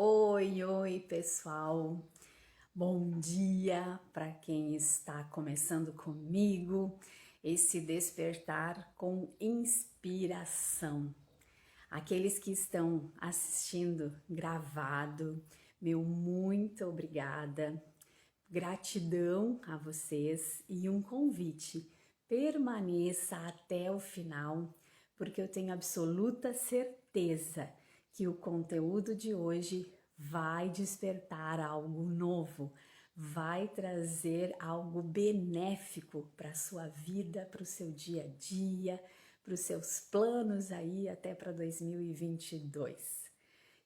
Oi, pessoal. Bom dia para quem está começando comigo esse despertar com inspiração. Aqueles que estão assistindo gravado, meu muito obrigada. Gratidão a vocês e um convite. Permaneça até o final, porque eu tenho absoluta certeza que o conteúdo de hoje vai despertar algo novo, vai trazer algo benéfico para a sua vida, para o seu dia a dia, para os seus planos aí até para 2022.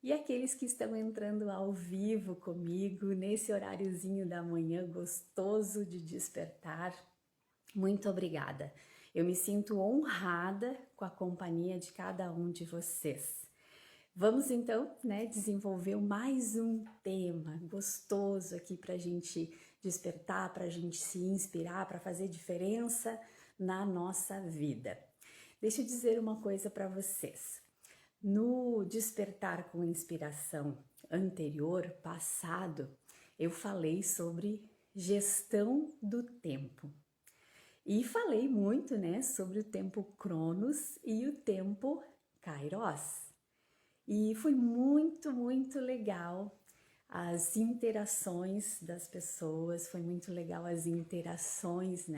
E aqueles que estão entrando ao vivo comigo nesse horáriozinho da manhã gostoso de despertar, muito obrigada. Eu me sinto honrada com a companhia de cada um de vocês. Vamos então, desenvolver mais um tema gostoso aqui para a gente despertar, para a gente se inspirar, para fazer diferença na nossa vida. Deixa eu dizer uma coisa para vocês. No Despertar com Inspiração anterior, passado, eu falei sobre gestão do tempo. E falei muito, sobre o tempo Cronos e o tempo Kairos. E foi muito legal as interações das pessoas, foi muito legal as interações,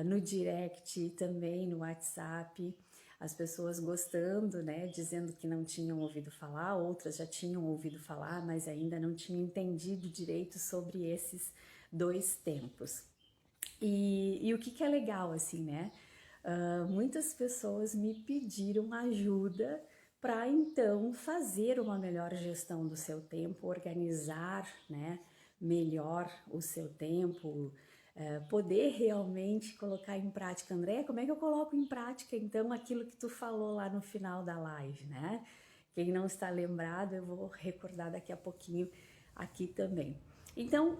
no direct, também no WhatsApp, as pessoas gostando, dizendo que não tinham ouvido falar, outras já tinham ouvido falar, mas ainda não tinham entendido direito sobre esses dois tempos. E o que é legal, assim, muitas pessoas me pediram ajuda para então fazer uma melhor gestão do seu tempo, organizar, melhor o seu tempo, poder realmente colocar em prática. André, como é que eu coloco em prática então aquilo que tu falou lá no final da live, né? Quem não está lembrado, eu vou recordar daqui a pouquinho aqui também. Então,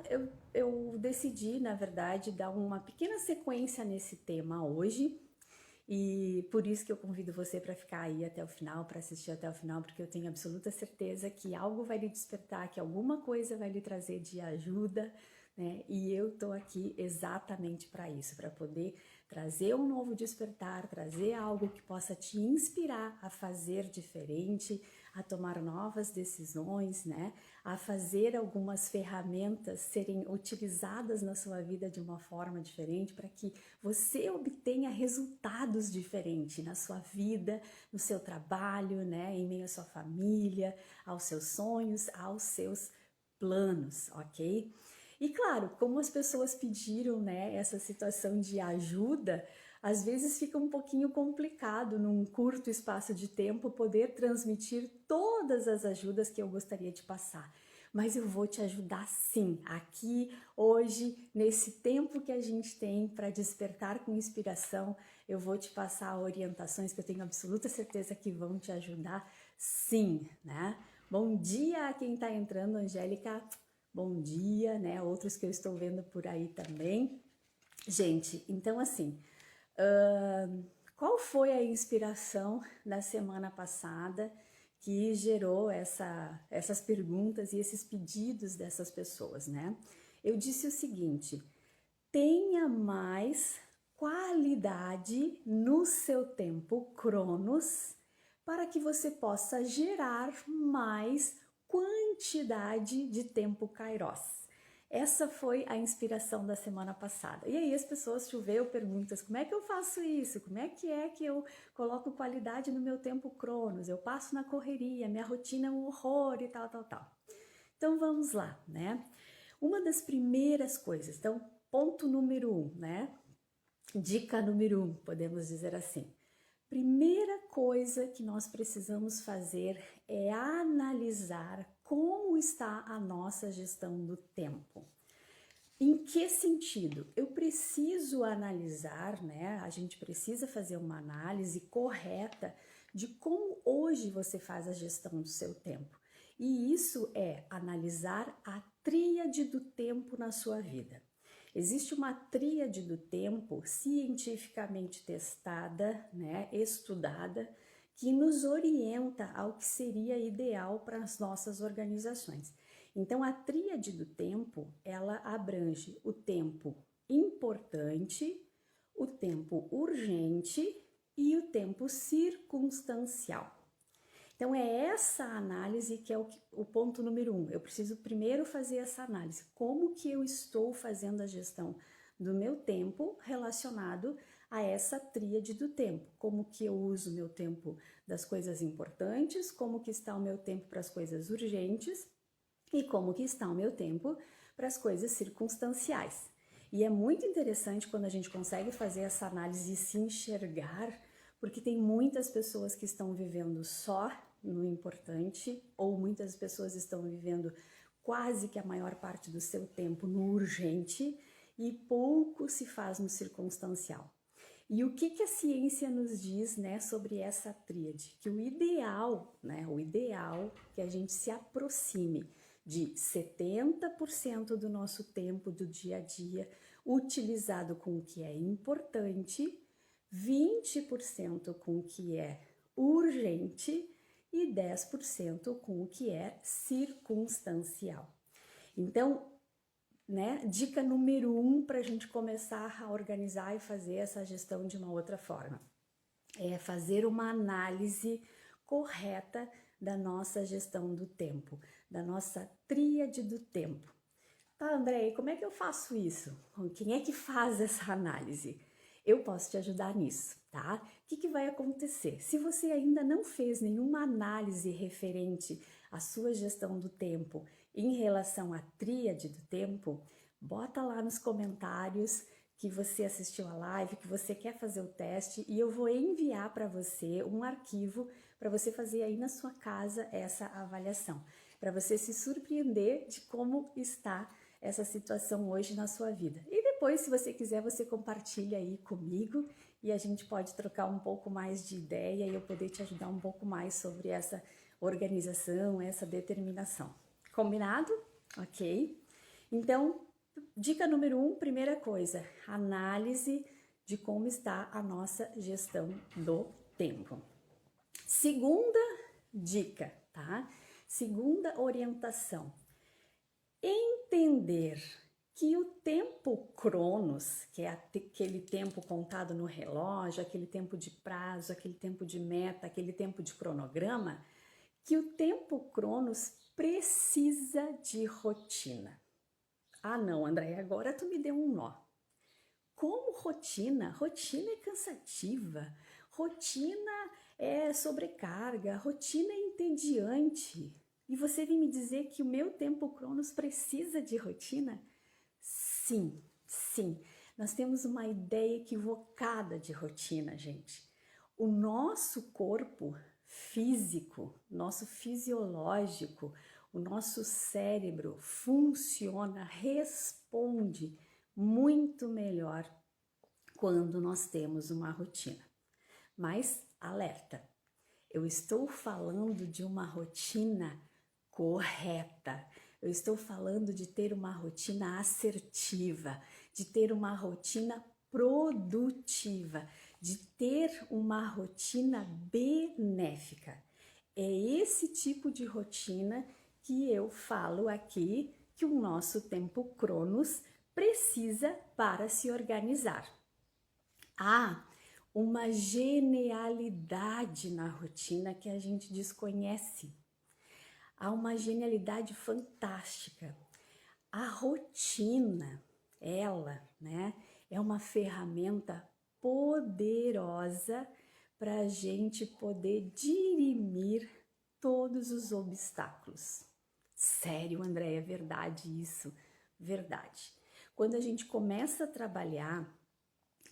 eu decidi, na verdade, dar uma pequena sequência nesse tema hoje, e por isso que eu convido você para ficar aí até o final, para assistir até o final, porque eu tenho absoluta certeza que algo vai lhe despertar, que alguma coisa vai lhe trazer de ajuda, E eu tô aqui exatamente para isso, para poder trazer um novo despertar, trazer algo que possa te inspirar a fazer diferente, a tomar novas decisões, A fazer algumas ferramentas serem utilizadas na sua vida de uma forma diferente para que você obtenha resultados diferentes na sua vida, no seu trabalho, em meio à sua família, aos seus sonhos, aos seus planos, ok? E claro, como as pessoas pediram, essa situação de ajuda, às vezes fica um pouquinho complicado num curto espaço de tempo poder transmitir todas as ajudas que eu gostaria de passar. Mas eu vou te ajudar sim, aqui, hoje, nesse tempo que a gente tem para despertar com inspiração, eu vou te passar orientações que eu tenho absoluta certeza que vão te ajudar sim, Bom dia a quem está entrando, Angélica. Bom dia, Outros que eu estou vendo por aí também. Gente, então assim, qual foi a inspiração da semana passada que gerou essas perguntas e esses pedidos dessas pessoas, Eu disse o seguinte: tenha mais qualidade no seu tempo Cronos para que você possa gerar mais quantidade de tempo Kairos. Essa foi a inspiração da semana passada. E aí as pessoas choveu perguntas: como é que eu faço isso? Como é que eu coloco qualidade no meu tempo Cronos? Eu passo na correria, minha rotina é um horror e tal. Então vamos lá, Uma das primeiras coisas, então ponto número 1, Dica número 1, podemos dizer assim. Primeira coisa que nós precisamos fazer é analisar como está a nossa gestão do tempo. Em que sentido? Eu preciso analisar, A gente precisa fazer uma análise correta de como hoje você faz a gestão do seu tempo. E isso é analisar a tríade do tempo na sua vida. Existe uma tríade do tempo cientificamente testada, estudada, que nos orienta ao que seria ideal para as nossas organizações. Então, a tríade do tempo, ela abrange o tempo importante, o tempo urgente e o tempo circunstancial. Então, é essa análise que é o ponto número 1. Eu preciso primeiro fazer essa análise. Como que eu estou fazendo a gestão do meu tempo relacionado a essa tríade do tempo? Como que eu uso o meu tempo das coisas importantes, como que está o meu tempo para as coisas urgentes e como que está o meu tempo para as coisas circunstanciais. E é muito interessante quando a gente consegue fazer essa análise e se enxergar, porque tem muitas pessoas que estão vivendo só no importante, ou muitas pessoas estão vivendo quase que a maior parte do seu tempo no urgente e pouco se faz no circunstancial. E o que a ciência nos diz, né, sobre essa tríade? Que o ideal que a gente se aproxime de 70% do nosso tempo do dia a dia utilizado com o que é importante, 20% com o que é urgente e 10% com o que é circunstancial. Então, né, dica número 1 para a gente começar a organizar e fazer essa gestão de uma outra forma é fazer uma análise correta da nossa gestão do tempo, da nossa tríade do tempo. Tá, André, como é que eu faço isso? Quem é que faz essa análise? Eu posso te ajudar nisso, tá? O que vai acontecer? Se você ainda não fez nenhuma análise referente à sua gestão do tempo em relação à tríade do tempo, bota lá nos comentários que você assistiu a live, que você quer fazer o teste e eu vou enviar para você um arquivo para você fazer aí na sua casa essa avaliação, para você se surpreender de como está essa situação hoje na sua vida. E depois, se você quiser, você compartilha aí comigo e a gente pode trocar um pouco mais de ideia e eu poder te ajudar um pouco mais sobre essa organização, essa determinação. Combinado? Ok? Então, dica número 1, primeira coisa, análise de como está a nossa gestão do tempo. Segunda dica, tá? Segunda orientação. Entender que o tempo Cronos, que é aquele tempo contado no relógio, aquele tempo de prazo, aquele tempo de meta, aquele tempo de cronograma, que o tempo Cronos precisa de rotina. Ah não, André, agora tu me deu um nó. Como rotina? Rotina é cansativa, rotina é sobrecarga, rotina é entediante. E você vem me dizer que o meu tempo Cronos precisa de rotina? Sim, sim. Nós temos uma ideia equivocada de rotina, gente. O nosso corpo físico, nosso fisiológico, o nosso cérebro funciona, responde muito melhor quando nós temos uma rotina. Mas alerta, eu estou falando de uma rotina correta. Eu estou falando de ter uma rotina assertiva, de ter uma rotina produtiva, de ter uma rotina benéfica. É esse tipo de rotina que eu falo aqui que o nosso tempo Cronos precisa para se organizar. Há uma genialidade na rotina que a gente desconhece. Há uma genialidade fantástica. A rotina, ela, né, é uma ferramenta poderosa para a gente poder dirimir todos os obstáculos. Sério, André, é verdade isso? Verdade. Quando a gente começa a trabalhar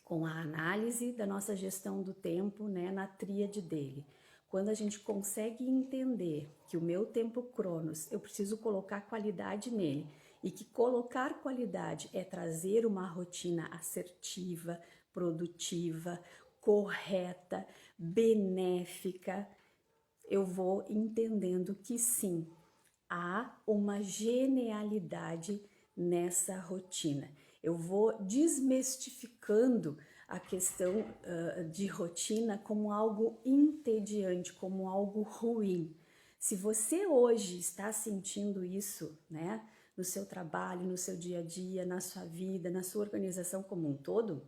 com a análise da nossa gestão do tempo, né, na tríade dele, quando a gente consegue entender que o meu tempo Cronos, eu preciso colocar qualidade nele e que colocar qualidade é trazer uma rotina assertiva, produtiva, correta, benéfica, eu vou entendendo que sim, há uma genialidade nessa rotina. Eu vou desmistificando a questão de rotina como algo entediante, como algo ruim. Se você hoje está sentindo isso, né, no seu trabalho, no seu dia a dia, na sua vida, na sua organização como um todo,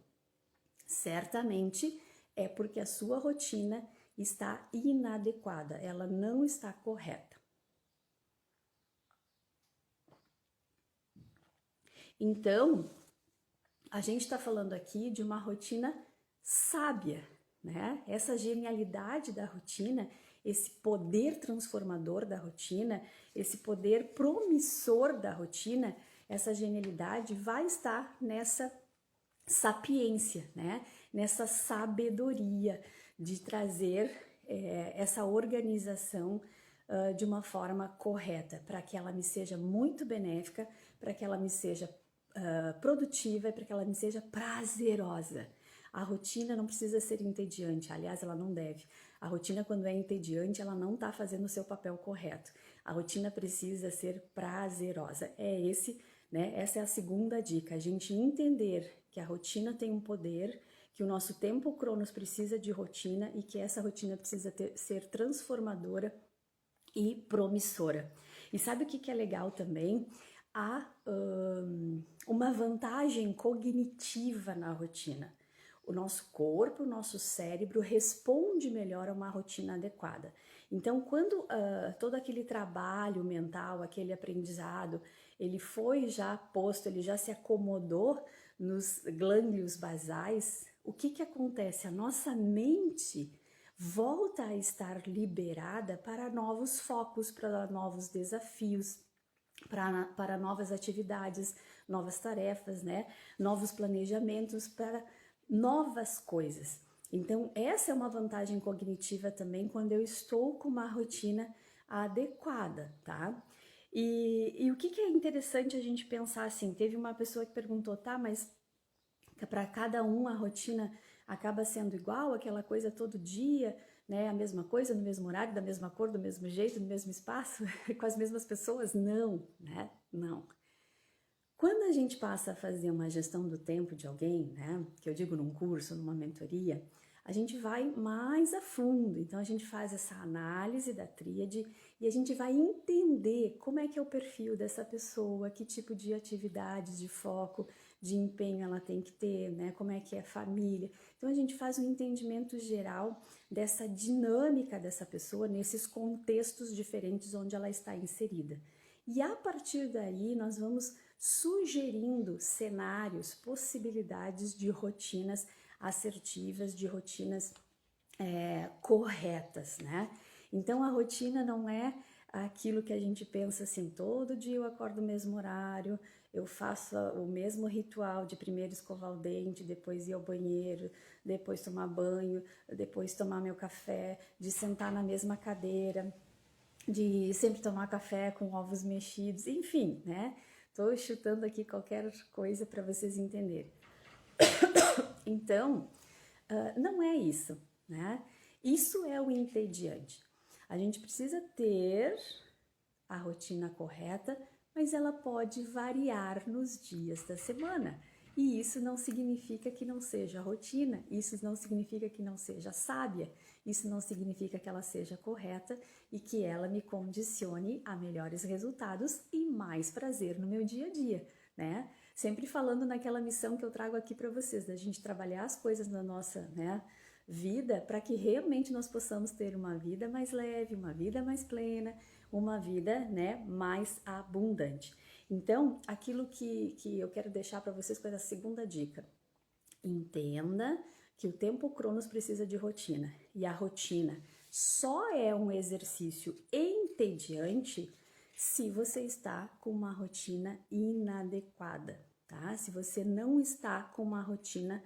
certamente é porque a sua rotina está inadequada, ela não está correta. Então, a gente está falando aqui de uma rotina sábia, né? Essa genialidade da rotina, esse poder transformador da rotina, esse poder promissor da rotina, essa genialidade vai estar nessa sapiência, né? Nessa sabedoria de trazer essa organização de uma forma correta, para que ela me seja muito benéfica, para que ela me seja produtiva e para que ela me seja prazerosa. A rotina não precisa ser entediante, aliás, ela não deve. A rotina, quando é entediante, ela não está fazendo o seu papel correto. A rotina precisa ser prazerosa. Essa é a segunda dica, a gente entender que a rotina tem um poder, que o nosso tempo cronos precisa de rotina e que essa rotina precisa ser transformadora e promissora. E sabe o que é legal também? Há uma vantagem cognitiva na rotina. O nosso corpo, o nosso cérebro responde melhor a uma rotina adequada. Então, quando todo aquele trabalho mental, aquele aprendizado, ele foi já posto, ele já se acomodou nos gânglios basais, o que acontece? A nossa mente volta a estar liberada para novos focos, para novos desafios, para novas atividades, novas tarefas, né? Novos planejamentos, para novas coisas. Então, essa é uma vantagem cognitiva também quando eu estou com uma rotina adequada, tá? E o que é interessante a gente pensar assim? Teve uma pessoa que perguntou, tá, mas para cada um a rotina acaba sendo igual, aquela coisa todo dia, né? A mesma coisa, no mesmo horário, da mesma cor, do mesmo jeito, no mesmo espaço, com as mesmas pessoas? Não, né? Não. Quando a gente passa a fazer uma gestão do tempo de alguém, né, que eu digo num curso, numa mentoria, a gente vai mais a fundo. Então a gente faz essa análise da tríade e a gente vai entender como é que é o perfil dessa pessoa, que tipo de atividades, de foco, de empenho ela tem que ter, né, como é que é a família. Então a gente faz um entendimento geral dessa dinâmica dessa pessoa nesses contextos diferentes onde ela está inserida. E a partir daí nós vamos sugerindo cenários, possibilidades de rotinas assertivas, de rotinas corretas, né? Então a rotina não é aquilo que a gente pensa assim, todo dia eu acordo no mesmo horário, eu faço o mesmo ritual de primeiro escovar o dente, depois ir ao banheiro, depois tomar banho, depois tomar meu café, de sentar na mesma cadeira, de sempre tomar café com ovos mexidos, enfim, né? Tô chutando aqui qualquer coisa para vocês entenderem. Então, não é isso, né? Isso é o entediante. A gente precisa ter a rotina correta, mas ela pode variar nos dias da semana. E isso não significa que não seja rotina, isso não significa que não seja sábia, isso não significa que ela seja correta e que ela me condicione a melhores resultados e mais prazer no meu dia a dia, né? Sempre falando naquela missão que eu trago aqui para vocês, da gente trabalhar as coisas na nossa, né, vida para que realmente nós possamos ter uma vida mais leve, uma vida mais plena, uma vida, né, mais abundante. Então, aquilo que eu quero deixar para vocês com essa segunda dica. Entenda que o tempo cronos precisa de rotina. E a rotina só é um exercício entediante se você está com uma rotina inadequada, tá? Se você não está com uma rotina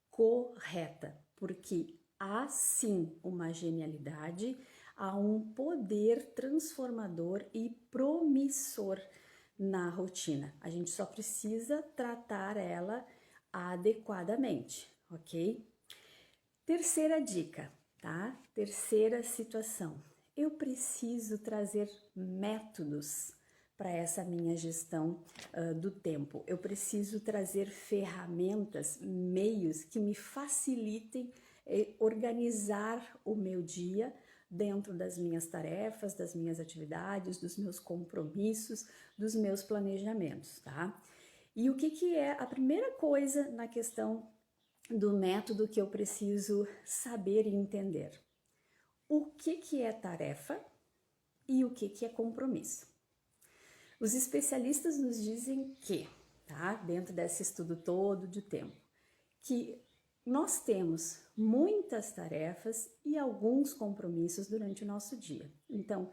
correta, porque há sim uma genialidade, há um poder transformador e promissor na rotina. A gente só precisa tratar ela adequadamente, ok? Terceira dica, tá? Terceira situação. Eu preciso trazer métodos para essa minha gestão do tempo. Eu preciso trazer ferramentas, meios que me facilitem organizar o meu dia dentro das minhas tarefas, das minhas atividades, dos meus compromissos, dos meus planejamentos, tá? E o que é a primeira coisa na questão do método que eu preciso saber e entender? O que é tarefa e o que é compromisso? Os especialistas nos dizem que, tá, dentro desse estudo todo de tempo, que nós temos muitas tarefas e alguns compromissos durante o nosso dia. Então,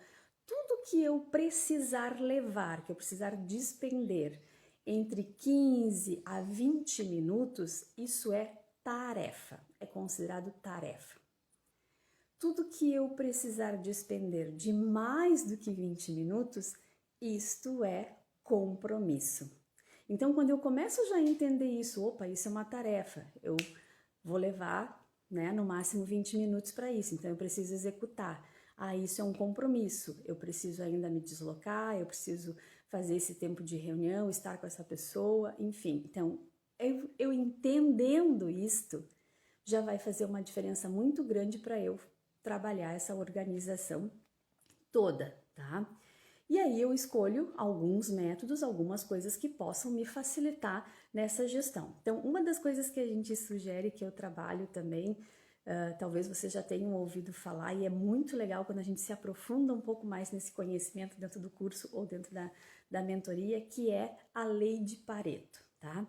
tudo que eu precisar levar, que eu precisar despender entre 15 a 20 minutos, isso é tarefa, é considerado tarefa. Tudo que eu precisar despender de mais do que 20 minutos, isto é compromisso. Então, quando eu começo já a entender isso, opa, isso é uma tarefa, eu vou levar, né, no máximo 20 minutos para isso, então eu preciso executar. Ah, isso é um compromisso, eu preciso ainda me deslocar, eu preciso fazer esse tempo de reunião, estar com essa pessoa, enfim. Então, eu entendendo isto, já vai fazer uma diferença muito grande para eu trabalhar essa organização toda, tá? E aí eu escolho alguns métodos, algumas coisas que possam me facilitar nessa gestão. Então, uma das coisas que a gente sugere, que eu trabalho também, talvez vocês já tenham ouvido falar, e é muito legal quando a gente se aprofunda um pouco mais nesse conhecimento dentro do curso ou dentro da mentoria, que é a Lei de Pareto, tá?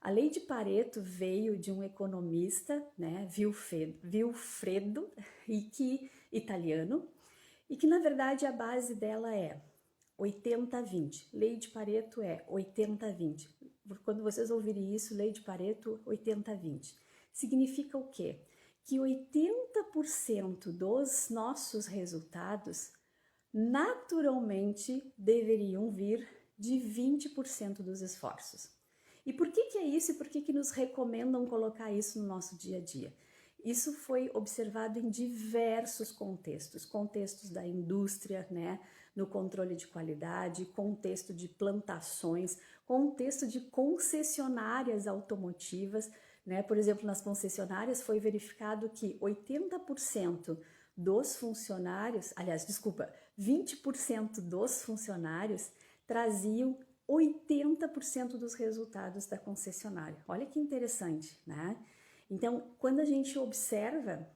A Lei de Pareto veio de um economista, né, Vilfredo, italiano, e que na verdade a base dela é 80-20. Lei de Pareto é 80-20. Quando vocês ouvirem isso, Lei de Pareto 80-20. Significa o quê? Que 80% dos nossos resultados naturalmente deveriam vir de 20% dos esforços. E por que é isso e por que nos recomendam colocar isso no nosso dia a dia? Isso foi observado em diversos contextos, contextos da indústria, né, no controle de qualidade, contexto de plantações, contexto de concessionárias automotivas, né? Por exemplo, nas concessionárias foi verificado que 80% dos funcionários, 20% dos funcionários traziam 80% dos resultados da concessionária. Olha que interessante, né? Então, quando a gente observa,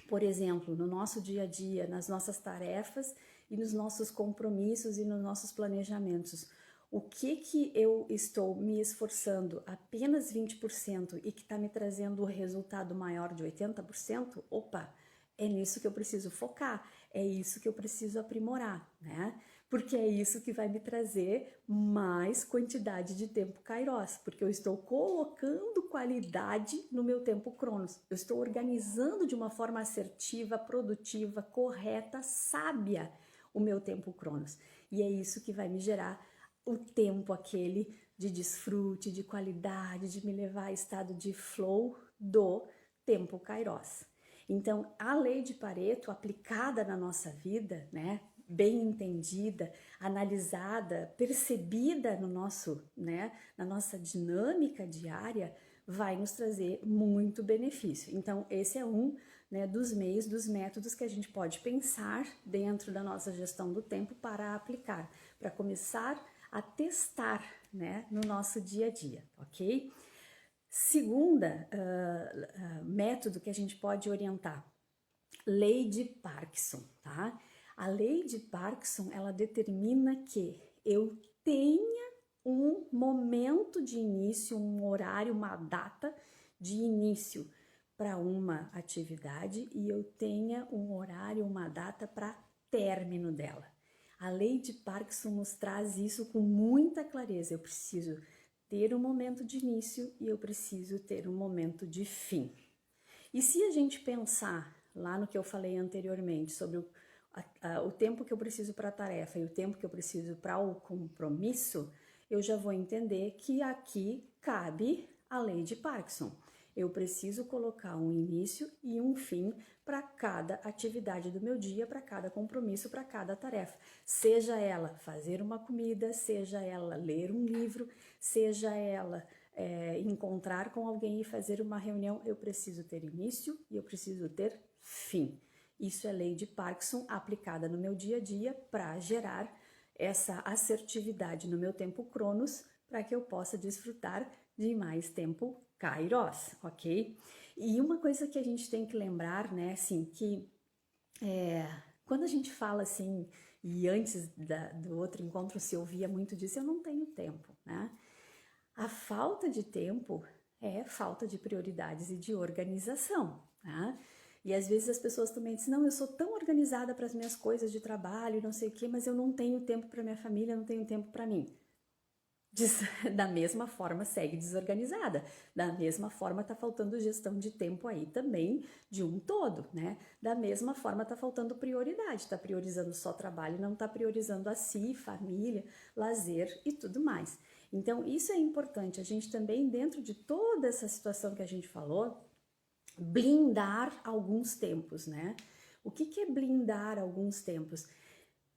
por exemplo, no nosso dia a dia, nas nossas tarefas e nos nossos compromissos e nos nossos planejamentos, o que eu estou me esforçando apenas 20% e que está me trazendo o resultado maior de 80%, opa, é nisso que eu preciso focar, é isso que eu preciso aprimorar, né? Porque é isso que vai me trazer mais quantidade de tempo Kairos, porque eu estou colocando qualidade no meu tempo Cronos. Eu estou organizando de uma forma assertiva, produtiva, correta, sábia o meu tempo Cronos. E é isso que vai me gerar o tempo aquele de desfrute, de qualidade, de me levar a estado de flow do tempo Kairos. Então, a lei de Pareto aplicada na nossa vida, né, bem entendida, analisada, percebida no nosso, né, na nossa dinâmica diária, vai nos trazer muito benefício. Então, esse é um, né, dos meios, dos métodos que a gente pode pensar dentro da nossa gestão do tempo para aplicar, para começar a testar, né, no nosso dia a dia, ok? Segunda método que a gente pode orientar, Lei de Parkinson, tá? A Lei de Parkinson, ela determina que eu tenha um momento de início, um horário, uma data de início para uma atividade e eu tenha um horário, uma data para término dela. A Lei de Parkinson nos traz isso com muita clareza. Eu preciso ter um momento de início e eu preciso ter um momento de fim. E se a gente pensar lá no que eu falei anteriormente sobre o tempo que eu preciso para a tarefa e o tempo que eu preciso para o compromisso, eu já vou entender que aqui cabe a lei de Parkinson. Eu preciso colocar um início e um fim para cada atividade do meu dia, para cada compromisso, para cada tarefa. Seja ela fazer uma comida, seja ela ler um livro, seja ela encontrar com alguém e fazer uma reunião, eu preciso ter início e eu preciso ter fim. Isso é lei de Parkinson aplicada no meu dia a dia para gerar essa assertividade no meu tempo Cronos, para que eu possa desfrutar de mais tempo Kairos, ok? E uma coisa que a gente tem que lembrar, né, assim, que quando a gente fala assim, e antes do outro encontro se ouvia muito disso, eu não tenho tempo, né? A falta de tempo é falta de prioridades e de organização, né? E às vezes as pessoas também dizem, não, eu sou tão organizada para as minhas coisas de trabalho, não sei o quê, mas eu não tenho tempo para minha família, não tenho tempo para mim. Da mesma forma segue desorganizada, da mesma forma tá faltando gestão de tempo aí também de um todo, né? Da mesma forma tá faltando prioridade, tá priorizando só trabalho, não tá priorizando a si, família, lazer e tudo mais. Então isso é importante, a gente também dentro de toda essa situação que a gente falou, blindar alguns tempos, né? O que é blindar alguns tempos?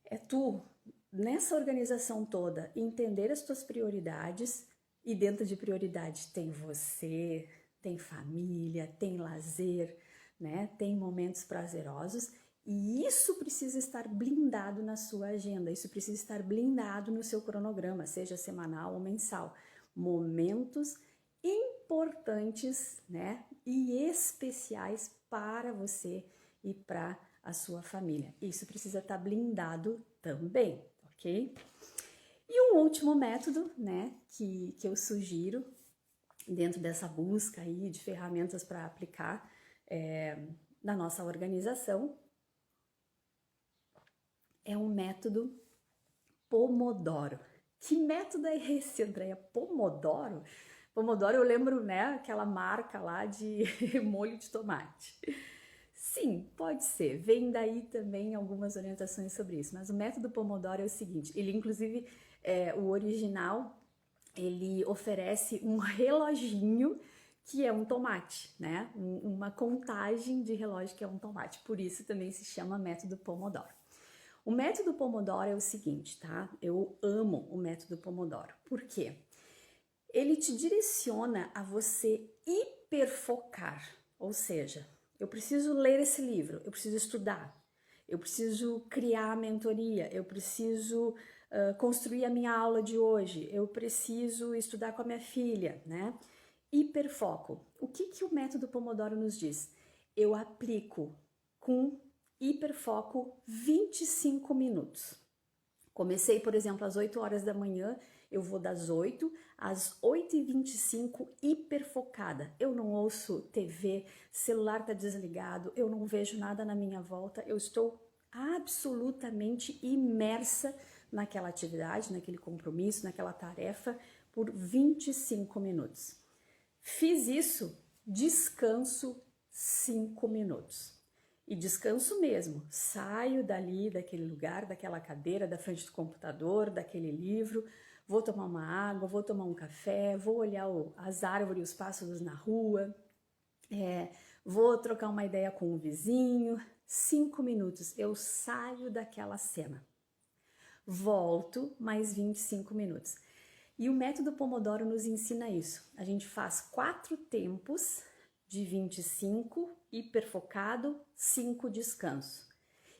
É tu, nessa organização toda, entender as tuas prioridades e dentro de prioridade tem você, tem família, tem lazer, né? Tem momentos prazerosos e isso precisa estar blindado na sua agenda, isso precisa estar blindado no seu cronograma, seja semanal ou mensal. Momentos importantes, né, e especiais para você e para a sua família. Isso precisa estar blindado também, ok? E um último método, né, que eu sugiro dentro dessa busca aí de ferramentas para aplicar na nossa organização é um método Pomodoro. Que método é esse, Andréia? Pomodoro? Pomodoro, eu lembro, né, aquela marca lá de molho de tomate. Sim, pode ser. Vem daí também algumas orientações sobre isso. Mas o método Pomodoro é o seguinte, ele inclusive, o original, ele oferece um reloginho que é um tomate, né? Uma contagem de relógio que é um tomate. Por isso também se chama método Pomodoro. O método Pomodoro é o seguinte, tá? Eu amo o método Pomodoro. Por quê? Ele te direciona a você hiperfocar, ou seja, eu preciso ler esse livro, eu preciso estudar, eu preciso criar a mentoria, eu preciso construir a minha aula de hoje, eu preciso estudar com a minha filha, né? Hiperfoco. O que o método Pomodoro nos diz? Eu aplico com hiperfoco 25 minutos. Comecei, por exemplo, às 8 horas da manhã, eu vou das 8 às 8h25 hiperfocada. Eu não ouço TV, celular tá desligado, eu não vejo nada na minha volta, eu estou absolutamente imersa naquela atividade, naquele compromisso, naquela tarefa por 25 minutos. Fiz isso, descanso 5 minutos. E descanso mesmo, saio dali, daquele lugar, daquela cadeira, da frente do computador, daquele livro, vou tomar uma água, vou tomar um café, vou olhar as árvores, os pássaros na rua, vou trocar uma ideia com o vizinho. 5 minutos, eu saio daquela cena. Volto mais 25 minutos. E o método Pomodoro nos ensina isso. A gente faz 4 tempos de 25, hiperfocado, 5 descanso.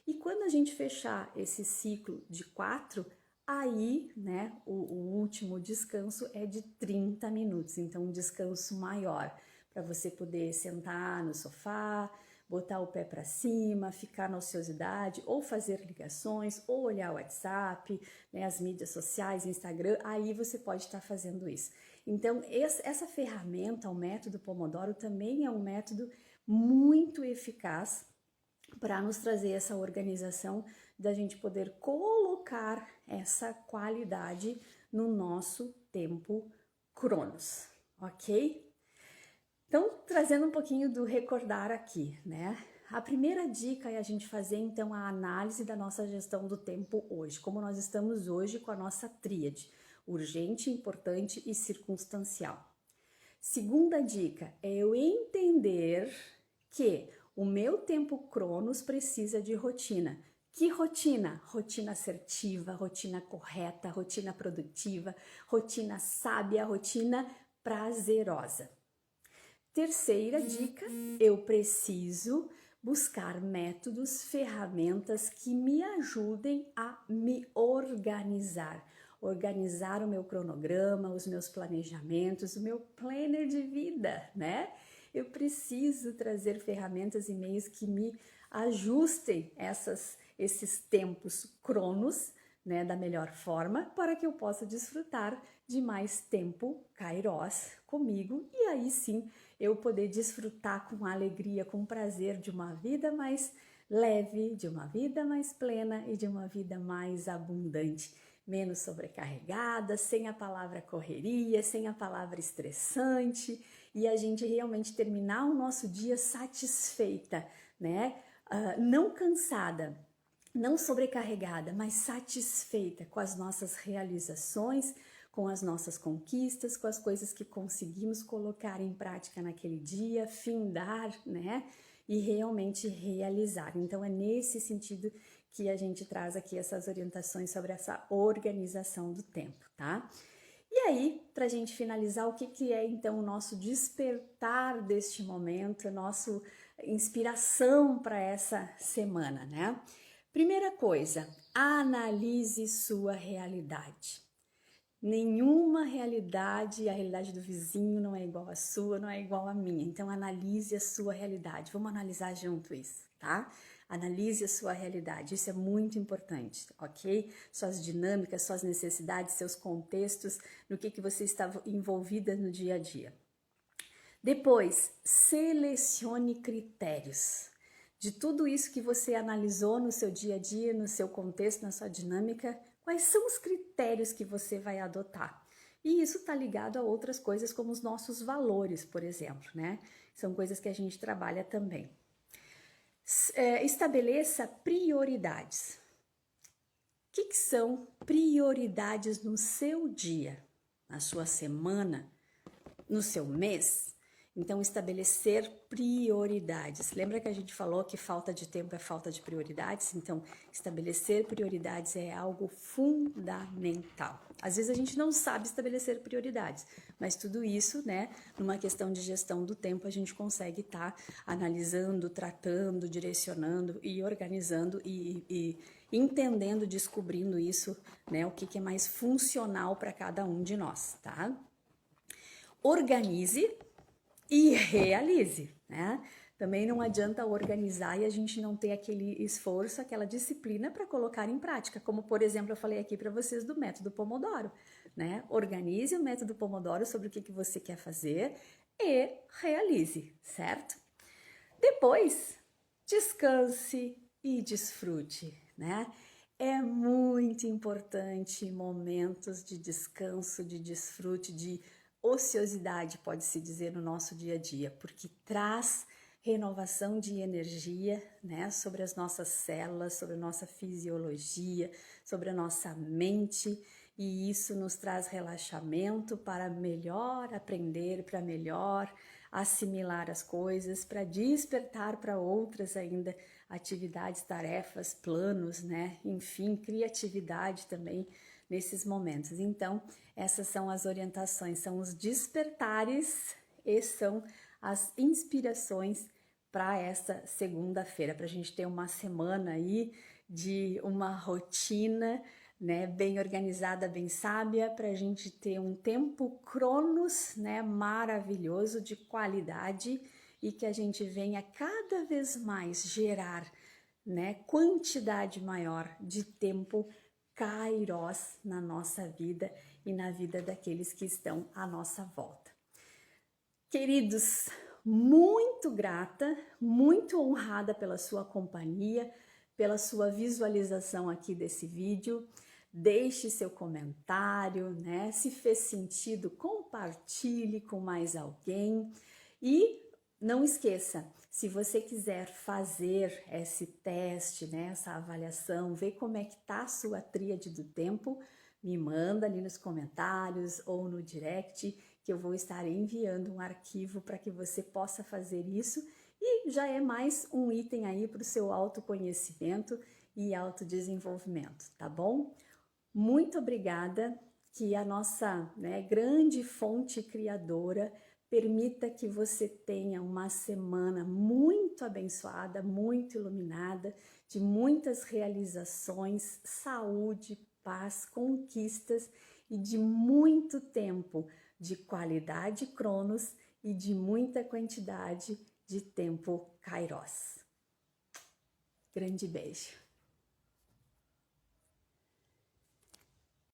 E quando a gente fechar esse ciclo de 4, aí, né, o último descanso é de 30 minutos. Então, um descanso maior, para você poder sentar no sofá, botar o pé para cima, ficar na ociosidade, ou fazer ligações, ou olhar o WhatsApp, né, as mídias sociais, Instagram, aí você pode estar fazendo isso. Então, essa ferramenta, o método Pomodoro, também é um método muito eficaz para nos trazer essa organização da gente poder colocar essa qualidade no nosso tempo Cronos, ok? Então, trazendo um pouquinho do recordar aqui, né? A primeira dica é a gente fazer, então, a análise da nossa gestão do tempo hoje, como nós estamos hoje com a nossa tríade, urgente, importante e circunstancial. Segunda dica é eu entender que o meu tempo Cronos precisa de rotina. Que rotina? Rotina assertiva, rotina correta, rotina produtiva, rotina sábia, rotina prazerosa. Terceira dica, eu preciso buscar métodos, ferramentas que me ajudem a me organizar. Organizar o meu cronograma, os meus planejamentos, o meu planner de vida, né? Eu preciso trazer ferramentas e meios que me ajustem esses tempos cronos, né, da melhor forma, para que eu possa desfrutar de mais tempo kairos comigo e aí sim eu poder desfrutar com alegria, com prazer de uma vida mais leve, de uma vida mais plena e de uma vida mais abundante, menos sobrecarregada, sem a palavra correria, sem a palavra estressante e a gente realmente terminar o nosso dia satisfeita, né? Não cansada, não sobrecarregada, mas satisfeita com as nossas realizações, com as nossas conquistas, com as coisas que conseguimos colocar em prática naquele dia, findar, né? E realmente realizar. Então, é nesse sentido que a gente traz aqui essas orientações sobre essa organização do tempo, tá? E aí, para a gente finalizar, o que é então o nosso despertar deste momento, a nossa inspiração para essa semana, né? Primeira coisa, analise sua realidade. Nenhuma realidade, a realidade do vizinho não é igual à sua, não é igual à minha. Então, analise a sua realidade. Vamos analisar junto isso, tá? Analise a sua realidade, isso é muito importante, ok? Suas dinâmicas, suas necessidades, seus contextos, no que você está envolvida no dia a dia. Depois, selecione critérios. De tudo isso que você analisou no seu dia a dia, no seu contexto, na sua dinâmica, quais são os critérios que você vai adotar? E isso está ligado a outras coisas como os nossos valores, por exemplo, né? São coisas que a gente trabalha também. Estabeleça prioridades. O que são prioridades no seu dia, na sua semana, no seu mês? Então, estabelecer prioridades. Lembra que a gente falou que falta de tempo é falta de prioridades? Então, estabelecer prioridades é algo fundamental. Às vezes a gente não sabe estabelecer prioridades, mas tudo isso, né, numa questão de gestão do tempo, a gente consegue estar analisando, tratando, direcionando e organizando e entendendo, descobrindo isso, né, o que é mais funcional para cada um de nós, tá? Organize e realize, né? Também não adianta organizar e a gente não ter aquele esforço, aquela disciplina para colocar em prática, como por exemplo eu falei aqui para vocês do método Pomodoro, né? Organize o método Pomodoro sobre o que você quer fazer e realize, certo? Depois, descanse e desfrute, né? É muito importante momentos de descanso, de desfrute, de ociosidade, pode-se dizer, no nosso dia a dia, porque traz renovação de energia, né, sobre as nossas células, sobre a nossa fisiologia, sobre a nossa mente, e isso nos traz relaxamento para melhor aprender, para melhor assimilar as coisas, para despertar para outras ainda atividades, tarefas, planos, né, enfim, criatividade também nesses momentos. Então, essas são as orientações, são os despertares e são as inspirações para essa segunda-feira, para a gente ter uma semana aí de uma rotina, né, bem organizada, bem sábia, para a gente ter um tempo cronos, né, maravilhoso, de qualidade e que a gente venha cada vez mais gerar, né, quantidade maior de tempo kairos na nossa vida e na vida daqueles que estão à nossa volta. Queridos, muito grata, muito honrada pela sua companhia, pela sua visualização aqui desse vídeo. Deixe seu comentário, né? Se fez sentido, compartilhe com mais alguém e não esqueça, se você quiser fazer esse teste, né, essa avaliação, ver como é que tá a sua tríade do tempo, me manda ali nos comentários ou no direct que eu vou estar enviando um arquivo para que você possa fazer isso e já é mais um item aí para o seu autoconhecimento e autodesenvolvimento, tá bom? Muito obrigada, que a nossa, grande fonte criadora permita que você tenha uma semana muito abençoada, muito iluminada, de muitas realizações, saúde, paz, conquistas e de muito tempo de qualidade Cronos e de muita quantidade de tempo Kairos. Grande beijo!